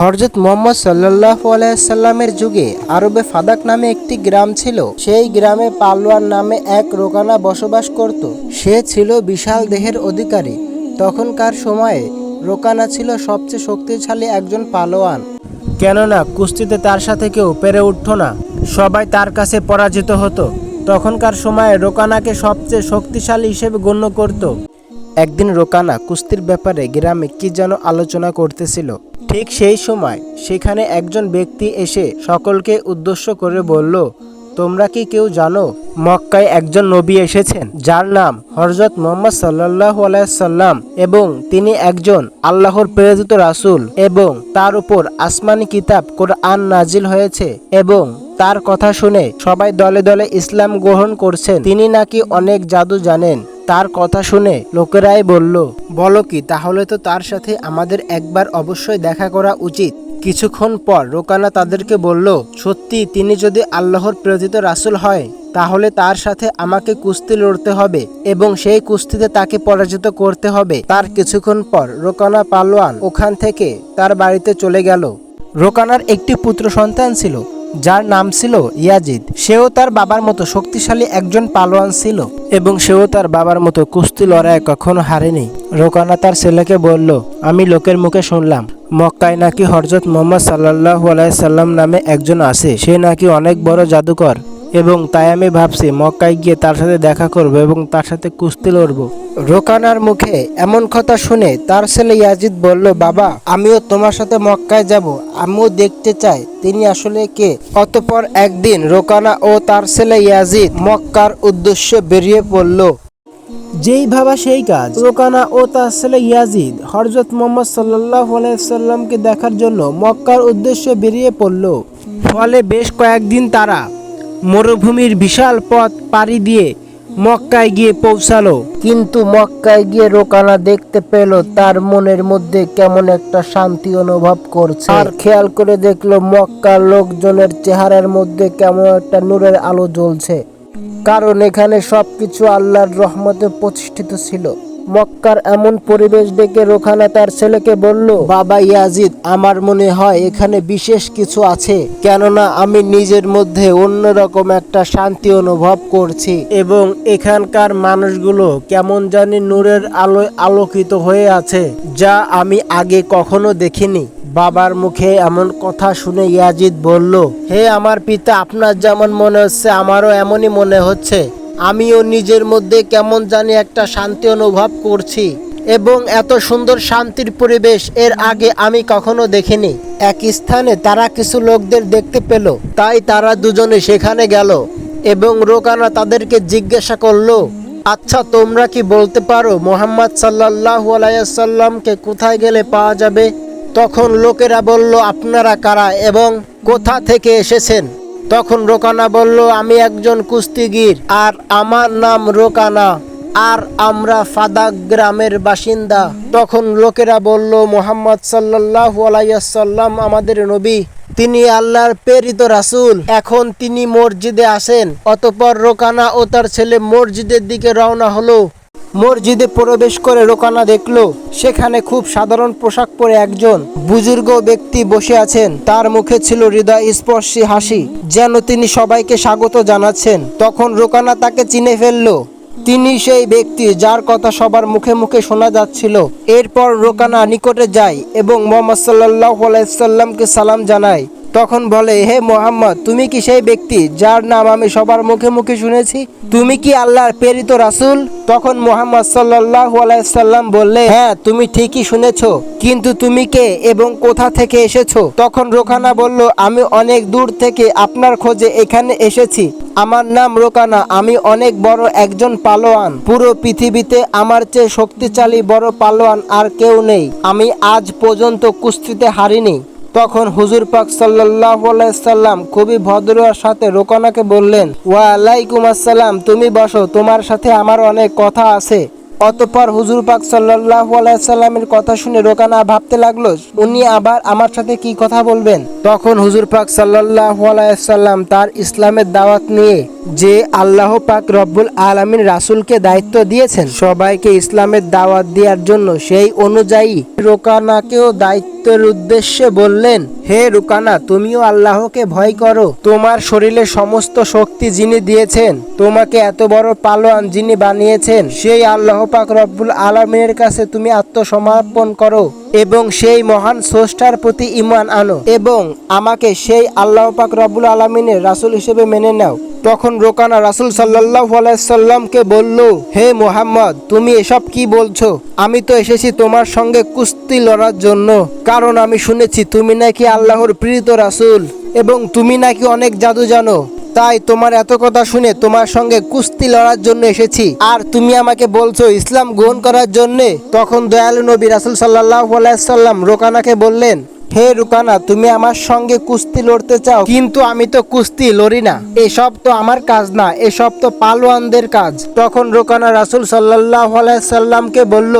হযরত মুহাম্মদ সাল্লাল্লাহু আলাইহি সাল্লামের যুগে আরবে ফাদাক নামে একটি গ্রাম ছিল। সেই গ্রামে পালোয়ান নামে এক রোকানা বসবাস করত। সে ছিল বিশাল দেহের অধিকারী। তখনকার সময়ে রোকানা ছিল সবচেয়ে শক্তিশালী একজন পালোয়ান, কেননা কুস্তিতে তার সাথে কেউ পেরে উঠত না, সবাই তার কাছে পরাজিত হতো। তখনকার সময়ে রোকানাকে সবচেয়ে শক্তিশালী হিসেবে গণ্য করত। একদিন রোকানা কুস্তির ব্যাপারে গ্রামে কি যেন আলোচনা করতেছিল। ঠিক সেই সময় সেখানে একজন ব্যক্তি এসে সকলকে উদ্দেশ্য করে বলল, তোমরা কি কেউ জানো মক্কায় একজন নবী এসেছেন যার নাম হযরত মুহাম্মদ সাল্লাল্লাহু আলাইহি সাল্লাম, এবং তিনি একজন আল্লাহর প্রেরিত রাসূল, এবং তার উপর আসমানি কিতাব কোরআন নাজিল হয়েছে, এবং তার কথা শুনে সবাই দলে দলে ইসলাম গ্রহণ করছেন। তিনি নাকি অনেক জাদু জানেন। তার কথা শুনে লোকেরাই বলল, বলো কি, তাহলে তো তার সাথে আমাদের একবার অবশ্যই দেখা করা উচিত। কিছুক্ষণ পর রোকানা তাদেরকে বলল, সত্যি তিনি যদি আল্লাহর প্রেরিত রাসূল হয় তাহলে তার সাথে আমাকে কুস্তি লড়তে হবে এবং সেই কুস্তিতে তাকে পরাজিত করতে হবে। তার কিছুক্ষণ পর রোকানা পালোয়ান ওখান থেকে তার বাড়িতে চলে গেল। রোকানার একটি পুত্র সন্তান ছিল যার নাম ছিল ইয়াজিদ। সেও তার বাবার মতো শক্তিশালী একজন পালোয়ান ছিল এবং সেও তার বাবার মতো কুস্তি লড়াইয়ে কখনো হারেনি। রোকানা তার ছেলেকে বলল, আমি লোকের মুখে শুনলাম মক্কায় নাকি হযরত মুহাম্মদ সাল্লাল্লাহু আলাইহি সাল্লাম নামে একজন আছে, সে নাকি অনেক বড় জাদুকর, এবং তাই আমি ভাবছি মক্কায় গিয়ে তার সাথে দেখা করব এবং তার সাথে কুস্তি লড়ব। রোকানার মুখে এমন কথা শুনে তার ছেলে ইয়াজিদ বলল, বাবা, আমিও তোমার সাথে মক্কায় যাব, আমিও দেখতে চাই তিনি আসলে কে। অতঃপর একদিন রোকানা ও তার ছেলে ইয়াজিদ মক্কার উদ্দেশ্যে বেরিয়ে পড়ল। যেই ভাবা সেই কাজ। রোকানা ও তার ছেলে ইয়াজিদ হযরত মুহাম্মদ সাল্লাল্লাহু আলাইহি সাল্লামকে দেখার জন্য মক্কার উদ্দেশ্যে বেরিয়ে পড়ল। ফলে বেশ কয়েকদিন তারা মরুভূমির বিশাল পথ পাড়ি দিয়ে মক্কায় গিয়ে পৌঁছালো। কিন্তু মক্কায় গিয়ে রোকানা দেখতে পেল তার মনের মধ্যে কেমন একটা শান্তি অনুভব করছে। আর খেয়াল করে দেখলো মক্কার লোকজনের চেহারার মধ্যে কেমন একটা নূরের আলো জ্বলছে, কারণ এখানে সবকিছু আল্লাহর রহমতে প্রতিষ্ঠিত ছিল। মক্কার এমন পরিবেশ দেখে রোকানা তার ছেলেকে বলল, বাবা ইয়াজিদ, আমার মনে হয় এখানে বিশেষ কিছু আছে, কেননা আমি নিজের মধ্যে অন্যরকম একটা শান্তি অনুভব করছি এবং এখানকার মানুষগুলো কেমন জানি নূরের আলোয় আলোকিত হয়ে আছে, যা আমি আগে কখনো দেখিনি। বাবার মুখে এমন কথা শুনে ইয়াজিদ বলল, হে আমার পিতা, আপনার যেমন মনে হচ্ছে আমারও এমনই মনে হচ্ছে। আমিও নিজের মধ্যে কেমন জানি একটা শান্তি অনুভব করছি এবং এত সুন্দর শান্তির পরিবেশ এর আগে আমি কখনো দেখিনি। এক স্থানে তারা কিছু লোকদের দেখতে পেল, তাই তারা দুজনে সেখানে গেল এবং রোকানা তাদেরকে জিজ্ঞাসা করলো, আচ্ছা, তোমরা কি বলতে পারো মুহাম্মদ সাল্লাল্লাহু আলাইহি সাল্লামকে কোথায় গেলে পাওয়া যাবে? তখন লোকেরা বলল, আপনারা কারা এবং কোথা থেকে এসেছেন? তখন রোকানা বলল, আমি একজন কুস্তিগীর আর আমার নাম রোকানা, আর আমরা ফাদাক গ্রামের বাসিন্দা। তখন লোকেরা বলল, মুহাম্মদ সাল্লাল্লাহু আলাইহি সাল্লাম আমাদের নবী, তিনি আল্লাহর প্রেরিত রাসূল, এখন তিনি মসজিদে আসেন। অতঃপর রোকানা ও তার ছেলে মসজিদের দিকে রওনা হলো। মসজিদে প্রবেশ করে রোকানা দেখলো সেখানে খুব সাধারণ পোশাক পরে একজন বুজুর্গ ব্যক্তি বসে আছেন। তার মুখে ছিল হৃদয়স্পর্শী হাসি, যেন তিনি সবাইকে স্বাগত জানাচ্ছেন। তখন রোকানা তাকে চিনে ফেললো, তিনি সেই ব্যক্তি যার কথা সবার মুখে মুখে শোনা যাচ্ছিল। এরপর রোকানা নিকটে যায় এবং মুহাম্মদ সাল্লাল্লাহু আলাইহি সাল্লামকে সালাম জানায়। তখন বলে, হে মুহাম্মদ, তুমি কি সেই ব্যক্তি যার নাম আমি সবার মুখে মুখে শুনেছি? তুমি কি আল্লাহর প্রেরিত রাসূল? তখন মুহাম্মদ সাল্লাল্লাহু আলাইহি সাল্লাম বললে, হ্যাঁ, তুমি ঠিকই শুনেছো, কিন্তু তুমি কে এবং কোথা থেকে এসেছো? তখন রোকানা বলল, আমি অনেক দূর থেকে আপনার খোঁজে এখানে এসেছি। আমার নাম রোকানা, আমি অনেক বড় একজন পালোয়ান। পুরো পৃথিবীতে আমার চেয়ে শক্তিশালী বড় পালোয়ান আর কেউ নেই। আমি আজ পর্যন্ত কুস্তিতে হারিনি। তখন হুজুর পাক সাল্লাল্লাহু আলাইহি সাল্লাম খুবই ভদ্রতার সাথে রোকানাকে বললেন, ওয়া আলাইকুম আসসালাম, তুমি বসো, তোমার সাথে আমার অনেক কথা আছে। অতঃপর হুজুর পাক সাল্লাল্লাহু আলাইহি সাল্লামের কথা শুনে রোকানা ভাবতে লাগলো উনি আবার আমার সাথে কি কথা বলবেন। তখন হুজুর পাক সাল্লাল্লাহু আলাইহি সাল্লাম তার ইসলামের দাওয়াত নিয়ে যে আল্লাহ পাক রব্বুল আলামিন রাসূলকে দায়িত্ব দিয়েছেন সবাইকে ইসলামের দাওয়াত দেওয়ার জন্য, সেই অনুযায়ী রোকানাকেও দায়িত্বের উদ্দেশ্যে বললেন, হে রোকানা, তুমিও আল্লাহকে ভয় করো। তোমার শরীরে সমস্ত শক্তি যিনি দিয়েছেন, তোমাকে এত বড় পালোয়ান যিনি বানিয়েছেন, সেই আল্লাহ পাক রব্বুল আলামিনের কাছে তুমি আত্মসমর্পণ করো এবং সেই মহান স্রষ্টার প্রতি ঈমান আনো এবং আমাকে সেই আল্লাহ পাক রব্বুল আলামিনের রাসূল হিসেবে মেনে নাও। তখন রোকানা রাসূল সাল্লাল্লাহু আলাইহি সাল্লামকে বলল, হে মুহাম্মদ, তুমি এসব কি বলছো? আমি তো এসেছি তোমার সঙ্গে কুস্তি লড়ার জন্য, কারণ আমি শুনেছি তুমি নাকি আল্লাহর প্রেরিত রাসূল এবং তুমি নাকি অনেক জাদু জানো। তাই তোমার এত কথা শুনে তোমার সঙ্গে কুস্তি লড়ার জন্য এসেছি, আর তুমি আমাকে বলছো ইসলাম গ্রহণ করার জন্যে। তখন দয়ালু নবী রাসূল সাল্লাল্লাহু আলাইহি সাল্লাম রোকানাকে বললেন, হে রোকানা, তুমি আমার সঙ্গে কুস্তি লড়তে চাও, কিন্তু আমি তো কুস্তি লড়ি না, এসব তো আমার কাজ না, এসব তো পালোয়ানদের কাজ। তখন রোকানা রাসূল সাল্লাল্লাহু আলাইহি সাল্লামকে বলল,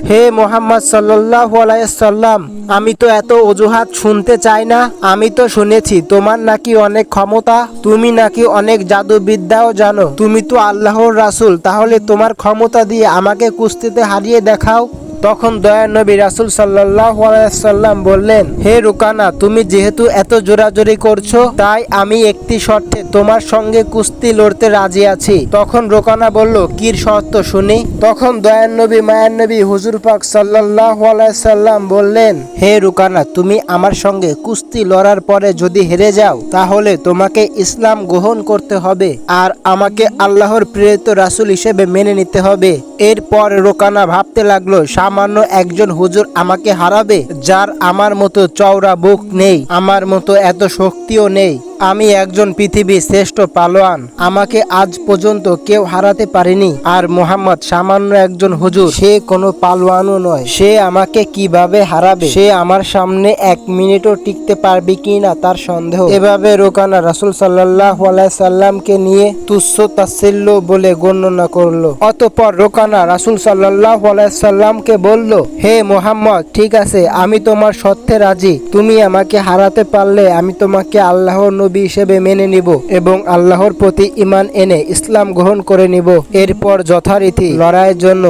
হে মোহাম্মদ সাল্লাল্লাহু আলাইহি সাল্লাম, আমি তো এত অজুহাত শুনতে চাই না। আমি তো শুনেছি তোমার নাকি অনেক ক্ষমতা, তুমি নাকি অনেক জাদুবিদ্যাও জানো, তুমি তো আল্লাহর রাসূল, তাহলে তোমার ক্ষমতা দিয়ে আমাকে কুস্তিতে হারিয়ে দেখাও। তখন দয়ার নবী রাসূল সাল্লাল্লাহু আলাইহি সাল্লাম বললেন, হে রোকানা, তুমি যেহেতু এত জোরাজোরি করছো, তাই আমি একটি শর্তে তোমার সঙ্গে কুস্তি লড়তে রাজি আছি। তখন রোকানা বলল, কি শর্ত শুনি? তখন দয়ার নবী মায়ার নবী হুজুর পাক সাল্লাল্লাহু আলাইহি সাল্লাম বললেন, হে রোকানা, তুমি আমার সঙ্গে কুস্তি লড়ার পরে যদি হেরে যাও, তাহলে তোমাকে ইসলাম গ্রহণ করতে হবে আর আমাকে আল্লাহর প্রেরিত রাসূল হিসেবে মেনে নিতে হবে। এরপর রোকানা ভাবতে লাগলো, সামান্য একজন হুজুর আমাকে হারাবে, যার আমার মতো চওড়া বুক নেই, আমার মতো এত শক্তিও নেই। আমি একজন পৃথিবীর শ্রেষ্ঠ পালোয়ান, আমাকে আজ পর্যন্ত কেউ হারাতে পারেনি। আর মুহাম্মদ সামান্য একজন হুজুর, সে কোনো পালোয়ানও নয়, সে আমাকে কিভাবে হারাবে? সে আমার সামনে এক মিনিটও টিকতে পারবে কিনা তার সন্দেহ। এভাবে রোকানা রাসূল সাল্লাল্লাহু আলাইহি সাল্লামকে নিয়ে তুচ্ছ তাচ্ছিল্য বলে গণনা করলো। অতঃপর রোকানা রাসূল সাল্লাল্লাহু আলাইহি সাল্লামকে বলল, হে মুহাম্মদ, ঠিক আছে, আমি তোমার শর্তে রাজি। তুমি আমাকে হারাতে পারলে আমি তোমাকে আল্লাহর নবী হিসেবে মেনে নিব এবং আল্লাহর প্রতি ঈমান এনে ইসলাম গ্রহণ করে নিব। এরপর যথারীতি লড়াইয়ের জন্য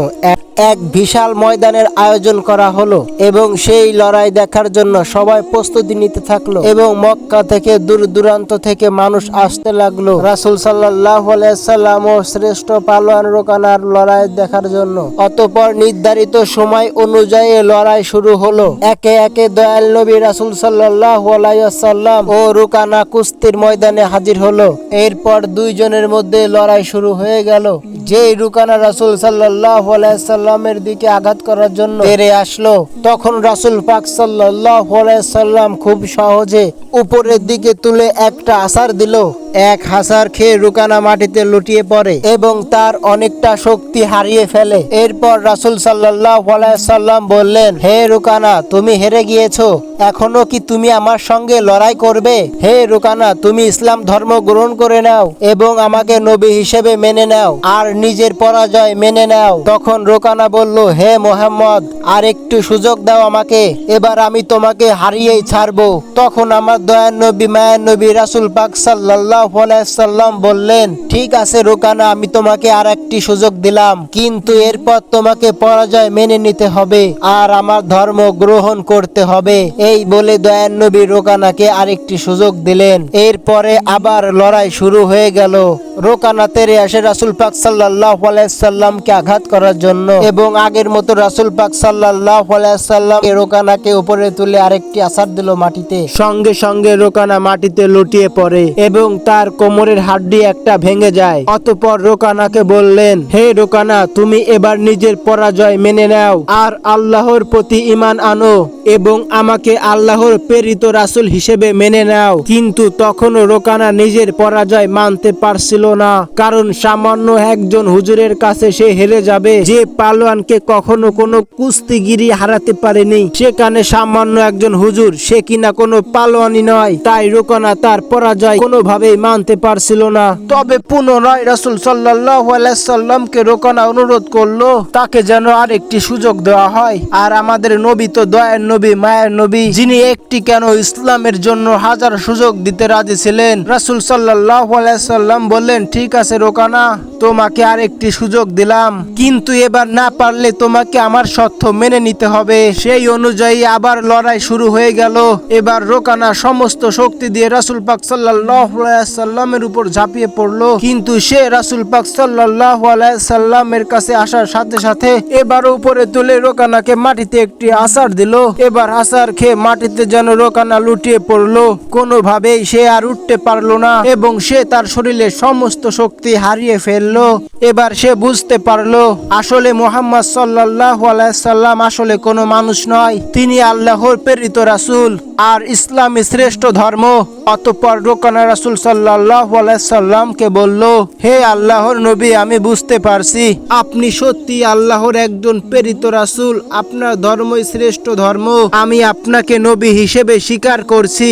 এক বিশাল ময়দানের আয়োজন করা হলো এবং সেই লড়াই দেখার জন্য সবাই প্রস্তুতি নিতে থাকলো এবং মক্কা থেকে দূর দূরান্ত থেকে মানুষ আসতে লাগলো রাসূল সাল্লাল্লাহু আলাইহি সাল্লাম ও শ্রেষ্ঠ পালোয়ান রোকানার লড়াই দেখার জন্য। অতঃপর নির্ধারিত সময় অনুযায়ী লড়াই শুরু হলো। একে একে দয়াল নবী রাসূল সাল্লাল্লাহু আলাইহি সাল্লাম ও রোকানা কুস্তির ময়দানে হাজির হলো। এরপর দুইজনের মধ্যে লড়াই শুরু হয়ে গেল। যেই রোকানা রাসূল সাল্লাল্লাহু আলাইহি সাল্লামের দিকে আঘাত করার জন্য তেড়ে আসলো, তখন রাসূল পাক সাল্লাল্লাহু আলাইহি সাল্লাম খুব সহজে উপরের দিকে তুলে একটা আছাড় দিল। এক হাসার খেয়ে রোকানা মাটিতে লুটিয়ে পড়ে এবং তার অনেকটা শক্তি হারিয়ে ফেলে। এরপর রাসূল সাল্লাল্লাহু আলাইহি সাল্লাম বললেন, হে রোকানা, তুমি হেরে গিয়েছো, এখনো কি তুমি আমার সঙ্গে লড়াই করবে? হে রোকানা, তুমি ইসলাম ধর্ম গ্রহণ করে নাও এবং আমাকে নবী হিসেবে মেনে নাও আর নিজের পরাজয় মেনে নাও। তখন রোকানা বলল, হে মুহাম্মদ, আর একটু সুযোগ দাও আমাকে, এবার আমি তোমাকে হারিয়েই ছাড়বো। তখন আমার দয়ার নবী মায়ার নবী রাসূল পাক সাল্লাল্লাহু আলাইহি সাল্লাম বললেন, ঠিক আছে রোকানা, আমি তোমাকে আর একটি সুযোগ দিলাম, কিন্তু এরপর তোমাকে পরাজয় মেনে নিতে হবে আর আমার ধর্ম গ্রহণ করতে হবে। এই বলে দয়ার নবী রোকানাকে আরেকটি সুযোগ দিলেন। এরপরে আবার লড়াই শুরু হয়ে গেল। রোকানা তেড়ে আসে রাসূল পাক সাল্লাল্লাহু আলাইহি সাল্লামকে আঘাত করার জন্য এবং আগের মতো রাসূল পাক সাল্লাল্লাহু আলাইহি সাল্লাম রোকানাকে উপরে তুলে আরেকটি আছাড় দিল মাটিতে। সঙ্গে সঙ্গে রোকানা মাটিতে লুটিয়ে পড়ে এবং তার কোমরের হাড্ডি একটা ভেঙে যায়। অতঃপর রোকানাকে বললেন, হে রোকানা, তুমি এবার নিজের পরাজয় মেনে নাও আর আল্লাহর প্রতি ঈমান আনো এবং আমাকে আল্লাহর প্রেরিত রাসূল হিসেবে মেনে নাও। কিন্তু তখনও রোকানা নিজের পরাজয় মানতে পারছিল না, কারণ সামান্য একজন হুজুরের কাছে সে হেরে যাবে, যে পালোয়ানকে কখনো কোনো কুস্তিগিরি হারাতে পারেনি। সেখানে সামান্য একজন হুজুর, সে কিনা কোনো পালোয়ানই নয়। তাই রোকানা তার পরাজয় কোনোভাবেই মানতে পারছিল না। তবে পুনরায় রাসূল সাল্লাল্লাহু আলাইহি সাল্লামকে রোকানা অনুরোধ করলো তাকে যেন আরেকটি সুযোগ দেওয়া হয়। আর আমাদের নবী তো দয়ার নবী, মায়ের নবী, যিনি একটি কেন ইসলামের জন্য হাজার সুযোগ দিতে রাজি ছিলেন। রাসূল সাল্লাল্লাহু আলাইহি সাল্লাম বললেন, ঠিক আছে রোকানা, তোমাকে আরেকটি সুযোগ দিলাম, কিন্তু এবার না পারলে তোমাকে আমার শর্ত মেনে নিতে হবে। সেই অনুযায়ী আবার লড়াই শুরু হয়ে গেল। এবার রোকানা সমস্ত শক্তি দিয়ে রাসূল পাক সাল্লাল্লাহু আলাইহি সাল্লামের উপর ঝাঁপিয়ে পড়লো, কিন্তু সে রাসূল পাক সাল্লাল্লাহু আলাইহি সাল্লামের কাছে আসার সাথে সাথে এবার উপরে তুলে রোকানাকে মাটিতে একটি আছাড় দিল। এবার আছাড় খেয়ে মাটিতে যেন রোকানা লুটিয়ে পড়লো। কোনোভাবেই সে আর উঠতে পারলো না এবং সে তার শরীরের সমস্ত শক্তি হারিয়ে ফেললো। এবার সে বুঝতে পারলো আসলে মুহাম্মদ সাল্লাল্লাহু আলাইহি সাল্লাম আসলে কোনো মানুষ নয়, তিনি আল্লাহর প্রেরিত রাসূল আর ইসলামই শ্রেষ্ঠ ধর্ম। অতঃপর রোকানা রাসূল সাল্লাল্লাহু আলাইহি সাল্লামকে বলল, হে আল্লাহর নবী, আমি বুঝতে পারছি আপনি সত্যি আল্লাহর একজন প্রেরিত রাসূল, আপনার ধর্মই শ্রেষ্ঠ ধর্ম, আমি আপনাকে নবী হিসেবে স্বীকার করছি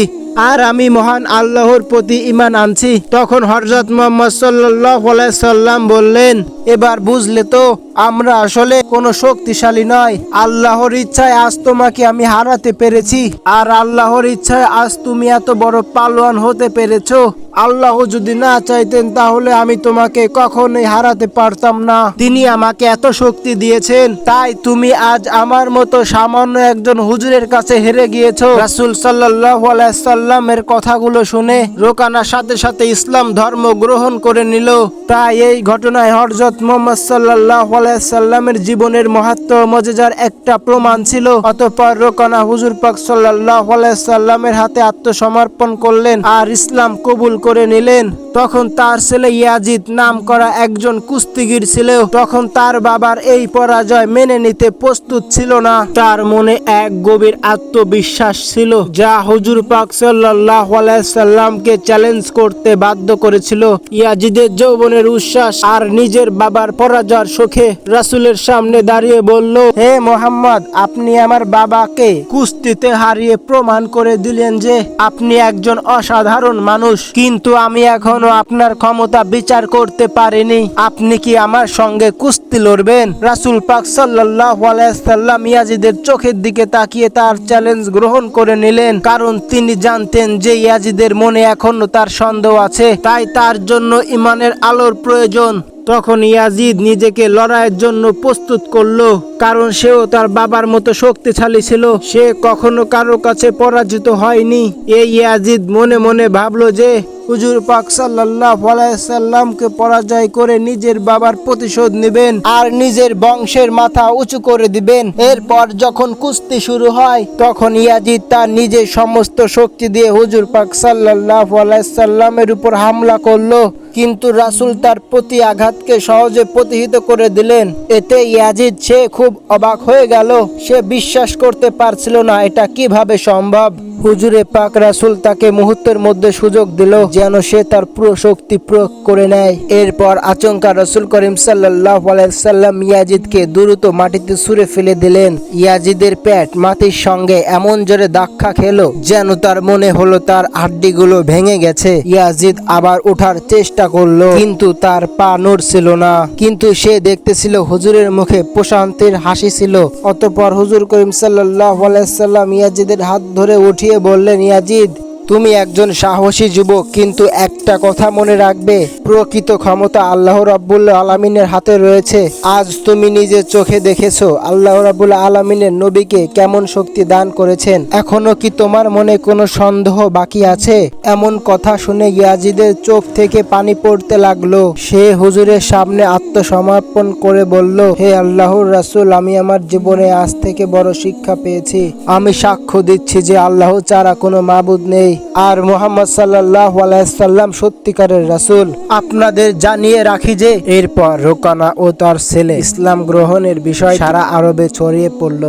আর আমি মহান আল্লাহর প্রতি ঈমান আনছি। তখন হযরত মুহাম্মদ সাল্লাল্লাহু আলাইহি সাল্লাম বললেন, এবার বুঝলে তো আমরা আসলে কোনো শক্তিশালী নয়, আল্লাহর ইচ্ছায় আজ তোমাকে আমি হারাতে পেরেছি আর আল্লাহর ইচ্ছায় আজ তুমি এত বড় পালোয়ান হতে পেরেছো। আল্লাহ যদি না চাইতেন তাহলে আমি তোমাকে কখনোই হারাতে পারতাম না। তিনি আমাকে এত শক্তি দিয়েছেন, তাই তুমি আজ আমার মতো সামান্য একজন হুজুরের কাছে হেরে গিয়েছো। রাসূল সাল্লাল্লাহু আলাইহি সাল্লামের কথাগুলো শুনে রোকানা সাথে সাথে ইসলাম ধর্ম গ্রহণ করে নিল। তাই এই ঘটনায় হযরত মুহাম্মদ সাল্লাল্লাহু আলাইহি সাল্লামের জীবনের মাহাত্ম্য ও মুজিজার একটা প্রমাণ ছিল। অতঃপর রোকানা হুজুর পাক সাল্লাল্লাহু আলাইহি সাল্লামের হাতে আত্মসমর্পণ করলেন আর ইসলাম কবুল করে নিলেন। তখন তার ছেলে ইয়াজিদ নাম করা একজন কুস্তিগীর ছিল। তখন তার বাবার এই পরাজয় মেনে নিতে প্রস্তুত ছিল না। তার মনে এক গভীর আত্মবিশ্বাস ছিল যা হুজুর পাক সাল্লাল্লাহু আলাইহি সাল্লামকে চ্যালেঞ্জ করতে বাধ্য করেছিল। ইয়াজিদের যৌবনের উচ্ছ্বাস আর নিজের বাবার পরাজয়ের শোকে রাসূলের সামনে দাঁড়িয়ে বলল, হে মুহাম্মদ, আপনি আমার বাবাকে কুস্তিতে হারিয়ে প্রমাণ করে দিলেন যে আপনি একজন অসাধারণ মানুষ, কিন্তু আমি এখনো আপনার ক্ষমতা বিচার করতে পারিনি। আপনি কি আমার সঙ্গে কুস্তি লড়বেন? রাসূল পাক সাল্লাল্লাহু আলাইহি সাল্লাম ইয়াজিদের চোখের দিকে তাকিয়ে তার চ্যালেঞ্জ গ্রহণ করে নিলেন, কারণ তিনি জানতেন যে ইয়াজিদের মনে এখনো তার সন্দেহ আছে, তাই তার জন্য ঈমানের আলোর প্রয়োজন। তখন ইয়াজিদ নিজেকে লড়াইয়ের জন্য প্রস্তুত করলো, কারণ সেও তার বাবার মতো শক্তিশালী ছিল, সে কখনো কারো কাছে পরাজিত হয়নি। এই ইয়াজিদ মনে মনে ভাবলো যে হুজুর পাক সাল্লাল্লাহু আলাইহি সাল্লামকে পরাজয় করে নিজের বাবার প্রতিশোধ নেবেন আর নিজের বংশের মাথা উঁচু করে দিবেন। এরপর যখন কুস্তি শুরু হয় তখন ইয়াজিদ তার নিজের সমস্ত শক্তি দিয়ে হুজুর পাক সাল্লাল্লাহু আলাইহি সাল্লামের উপর হামলা করলো, কিন্তু রাসূল তার প্রতি আঘাতকে সহজে প্রতিহত করে দিলেন। এতে ইয়াজিদ সে খুব অবাক হয়ে গেল, সে বিশ্বাস করতে পারছিল না এটা কিভাবে সম্ভব। হুজুরে পাক রাসূল তাকে মুহূর্তের মধ্যে সুযোগ দিল যেন সে তার পুরো শক্তি প্রয়োগ করে নেয়। এরপর আচমকা রাসূল করিম সাল্লাল্লাহু আলাইহি সাল্লাম ইয়াজিদকে দ্রুত মাটিতে ছুঁড়ে ফেলে দিলেন। ইয়াজিদের পেট মাটির সঙ্গে এমন জোরে ধাক্কা খেলো যেন তার মনে হলো তার হাড্ডিগুলো ভেঙে গেছে। ইয়াজিদ আবার ওঠার চেষ্টা করলো, কিন্তু তার পা নড়ছিল না, কিন্তু সে দেখতেছিল হুজুরের মুখে প্রশান্তির হাসি ছিল। অতঃপর হুজুর করিম সাল্লাল্লাহু আলাইহি সাল্লাম ইয়াজিদের হাত ধরে উঠিয়ে বললেন, ইয়াজিদ, তুমি একজন সাহসী যুবক, কিন্তু একটা কথা মনে রাখবে, প্রকৃত ক্ষমতা আল্লাহ রাব্বুল আলামিনের হাতে রয়েছে। আজ তুমি নিজের চোখে দেখেছো আল্লাহ রাব্বুল আলামিনের নবীকে কেমন শক্তি দান করেছেন, এখনো কি তোমার মনে কোনো সন্দেহ বাকি আছে? এমন কথা শুনে ইয়াজিদের চোখ থেকে পানি পড়তে লাগলো। সে হুজুরের সামনে আত্মসমর্পণ করে বলল, হে আল্লাহর রাসূল, আমি আমার জীবনে আজ থেকে বড় শিক্ষা পেয়েছি। আমি সাক্ষ্য দিচ্ছি যে আল্লাহ ছাড়া কোনো মাবুদ নেই আর মুহাম্মদ সাল্লাল্লাহু আলাইহি সাল্লাম সত্যিকারের রাসূল। আপনাদের জানিয়ে রাখি যে এরপর রোকানা ও তার ছেলে ইসলাম গ্রহণের বিষয় সারা আরবে ছড়িয়ে পড়ল।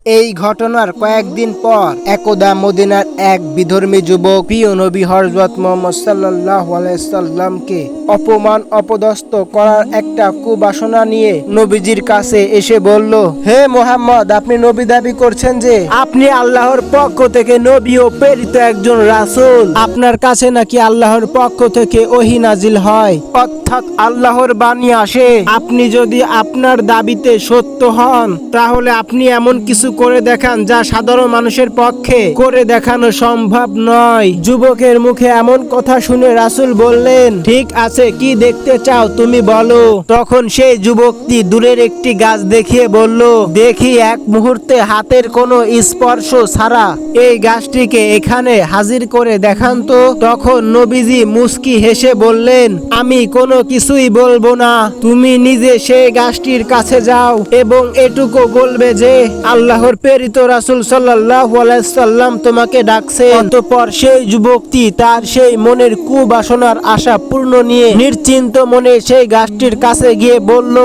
এই ঘটনার কয়েকদিন পর একদা মদিনার এক বিধর্মী যুবক প্রিয় নবী হযরত মুহাম্মদ সাল্লাল্লাহু আলাইহি সাল্লামকে অপমান অপদস্থ করার একটা কুবাসনা নিয়ে নবীজির কাছে এসে বলল, হে মুহাম্মদ, আপনি নবী দাবি করছেন যে আপনি আল্লাহর পক্ষ থেকে নবী ও প্রেরিত একজন রাসূল। আপনার কাছে নাকি আল্লাহর পক্ষ থেকে ওহী নাজিল হয়, অর্থাৎ আল্লাহর বাণী আসে। আপনি যদি আপনার দাবিতে সত্য হন তাহলে আপনি এমন কিছু করে দেখান যা সাধারণ মানুষের পক্ষে করে দেখানো সম্ভব নয়। যুবকের মুখে এমন কথা শুনে রাসূল বললেন, ঠিক আছে, কি দেখতে চাও তুমি বলো। তখন সেই যুবকটি দূরের একটি গাছ দেখিয়ে বলল, দেখি এক মুহূর্তে হাতের কোনো স্পর্শ ছাড়া এই গাছটিকে এখানে হাজির করে দেখান তো। তখন নবীজি মুস্কি হেসে বললেন, আমি কোনো কিছুই বলবো না, তুমি নিজে সেই গাছটির কাছে যাও এবং এটুকু বলবে যে আল্লাহর প্রেরিত রাসূল সাল্লাল্লাহু আলাইহি সাল্লাম তোমাকে ডাকছে। অতঃপর সেই যুবকটি তার সেই মনের কুবাসনার আশা পূর্ণ নিয়ে নিশ্চিন্ত মনে সেই গাছটির কাছে গিয়ে বলল,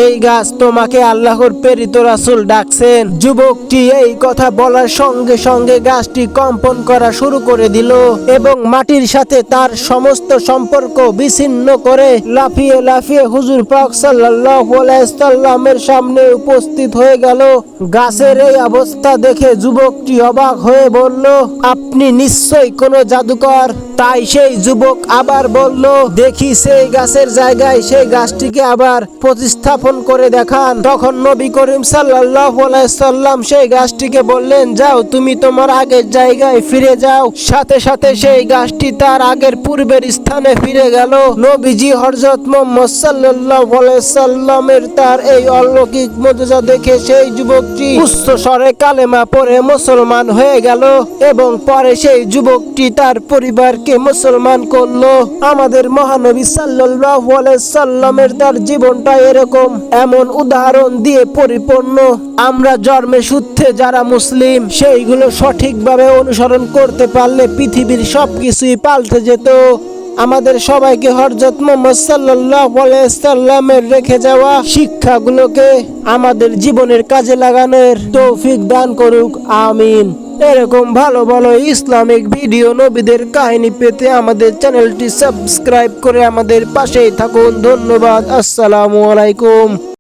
এই গাছ তোমাকে আল্লাহর প্রেরিত রাসূল ডাকছেন। যুবকটি এই কথা বলার সঙ্গে সঙ্গে গাছটি কম্পন করা শুরু করে দিল এবং মাটির সাথে তার সমস্ত সম্পর্ক বিচ্ছিন্ন করে লাফিয়ে লাফিয়ে হুজুর পাক সাল্লাল্লাহু আলাইহি সাল্লামের সামনে উপস্থিত হয়ে গেল। গাছের এই অবস্থা দেখে যুবকটি অবাক হয়ে বলল, আপনি নিশ্চয়ই কোনো জাদুকর। তাই সেই যুবক আবার বলল, দেখি সেই গাছের জায়গায় সেই গাছটিকে আবার প্রতিস্থাপন করে দেখান। তখন নবী করিম সাল্লাল্লাহু আলাইহি সাল্লাম সেই গাছটিকে বললেন, যাও, তুমি তোমার আগের জায়গায় ফিরে যাও। সাথে সাথে সেই গাছটি তার আগের পূর্বের স্থানে ফিরে গেল। নবীজি হযরত মুহাম্মদ সাল্লাল্লাহু আলাইহি সাল্লামের তার এই অলৌকিক মুজিজা দেখে সেই যুবকটি উচ্চ স্বরে কালেমা পড়ে মুসলমান হয়ে গেল এবং পরে সেই যুবকটি তার পরিবারকে মুসলমান করলো। আমাদের মহানবী সাল্লাল্লাহু আলাইহি সাল্লামের তার জীবনটা এরকম এমন উদাহরণ দিয়ে পরিপূর্ণ। আমরা জন্মে সূত্রে যারা মুসলিম সেইগুলো সঠিকভাবে অনুসরণ করতে পারলে পৃথিবীর সবকিছুই পাল্টে যেত। আমাদের সবাইকে হযরত মুহাম্মদ সাল্লাল্লাহু আলাইহি সাল্লামের রেখে যাওয়া শিক্ষাগুলোকে আমাদের জীবনের কাজে লাগানোর তৌফিক দান করুক, আমিন। এরকম ভালো ভালো ইসলামিক ভিডিও নবীদের কাহিনী পেতে আমাদের চ্যানেলটি সাবস্ক্রাইব করে আমাদের পাশেই থাকুন। ধন্যবাদ। আসসালামু আলাইকুম।